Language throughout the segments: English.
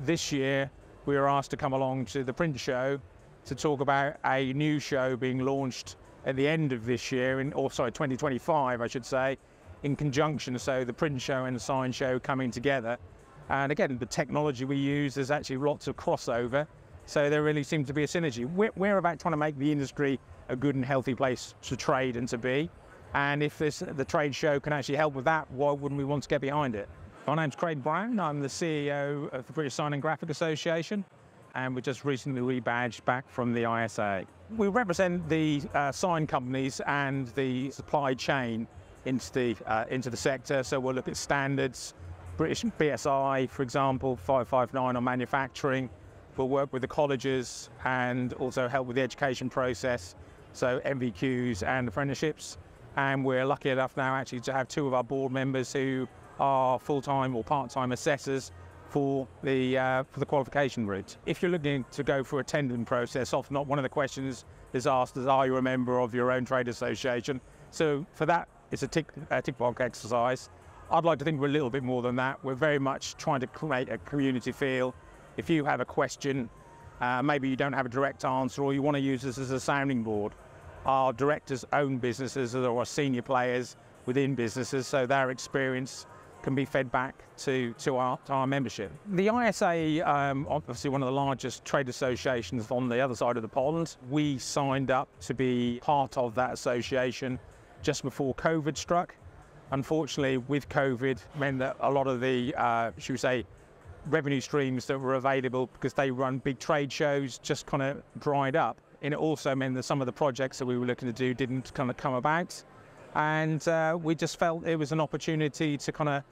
this year we were asked to come along to the print show to talk about a new show being launched at the end of this year, 2025 I should say, in conjunction, so the print show and the sign show coming together. And again, the technology we use, there's actually lots of crossover, so there really seems to be a synergy. We're about trying to make the industry a good and healthy place to trade and to be, and if the trade show can actually help with that, why wouldn't we want to get behind it? My name's Craig Brown, I'm the CEO of the British Sign and Graphic Association, and we just recently rebadged back from the ISA. We represent the sign companies and the supply chain into the sector, so we'll look at standards, British BSI, for example, 559 on manufacturing. We'll work with the colleges and also help with the education process, so MVQs and apprenticeships. And we're lucky enough now actually to have two of our board members who are full-time or part-time assessors for the qualification route. If you're looking to go through a tendering process, often not one of the questions is asked is, are you a member of your own trade association? So for that, it's a tick box exercise. I'd like to think we're a little bit more than that. We're very much trying to create a community feel. If you have a question, maybe you don't have a direct answer, or you want to use this as a sounding board, our directors own businesses or are senior players within businesses, so their experience can be fed back to our membership. The ISA, obviously one of the largest trade associations on the other side of the pond. We signed up to be part of that association just before COVID struck. Unfortunately, with COVID, meant that a lot of the, should we say, revenue streams that were available because they run big trade shows just kind of dried up. And it also meant that some of the projects that we were looking to do didn't kind of come about. And we just felt it was an opportunity to kind of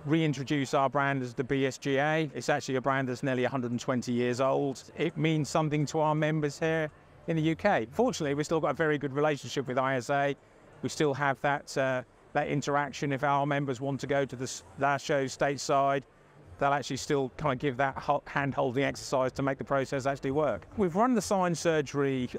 reintroduce our brand as the BSGA. It's actually a brand that's nearly 120 years old. It means something to our members here in the UK. Fortunately, we've still got a very good relationship with ISA. We still have that interaction. If our members want to go to their show stateside, they'll actually still kind of give that hand-holding exercise to make the process actually work. We've run the sign surgery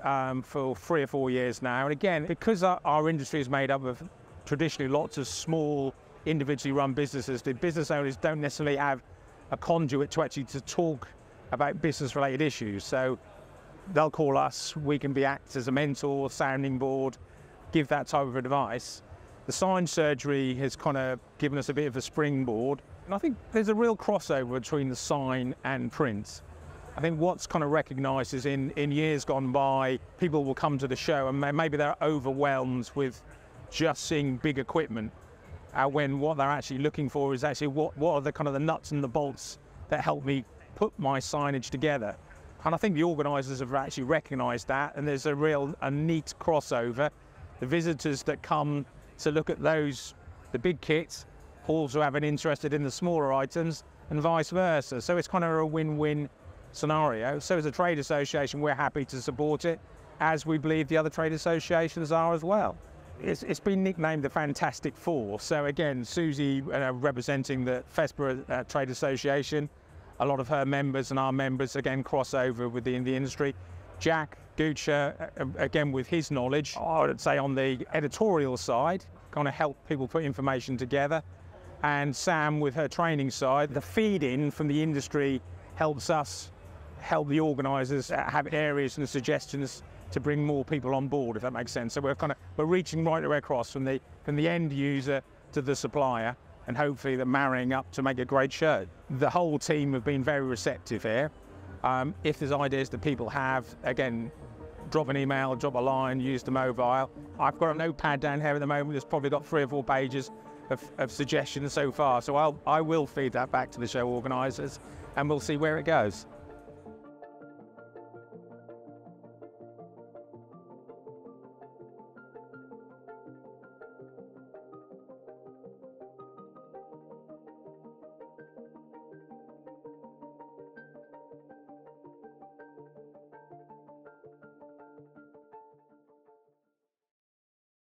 for 3 or 4 years now, and again, because our industry is made up of traditionally lots of small, individually run businesses, the business owners don't necessarily have a conduit to actually talk about business-related issues. So they'll call us, we can act as a mentor, sounding board, give that type of advice. The sign surgery has kind of given us a bit of a springboard. And I think there's a real crossover between the sign and print. I think what's kind of recognised is in years gone by, people will come to the show and maybe they're overwhelmed with just seeing big equipment, when what they're actually looking for is actually what are the kind of the nuts and the bolts that help me put my signage together. And I think the organisers have actually recognised that, and there's a neat crossover. The visitors that come to look at the big kits, also have an interest in the smaller items and vice versa. So it's kind of a win-win scenario. So as a trade association, we're happy to support it, as we believe the other trade associations are as well. It's been nicknamed the Fantastic Four. So again, Susie representing the FESPA Trade Association, a lot of her members and our members again cross over within the industry. Jack Guccia, again with his knowledge, I would say on the editorial side, kind of help people put information together. And Sam with her training side, the feed-in from the industry helps us help the organisers have areas and suggestions to bring more people on board, if that makes sense. So we're reaching right the way across from the end user to the supplier, and hopefully they're marrying up to make a great show. The whole team have been very receptive here. If there's ideas that people have, again, drop an email, drop a line, use the mobile. I've got a notepad down here at the moment that's probably got 3 or 4 pages of suggestions so far. So I will feed that back to the show organisers and we'll see where it goes.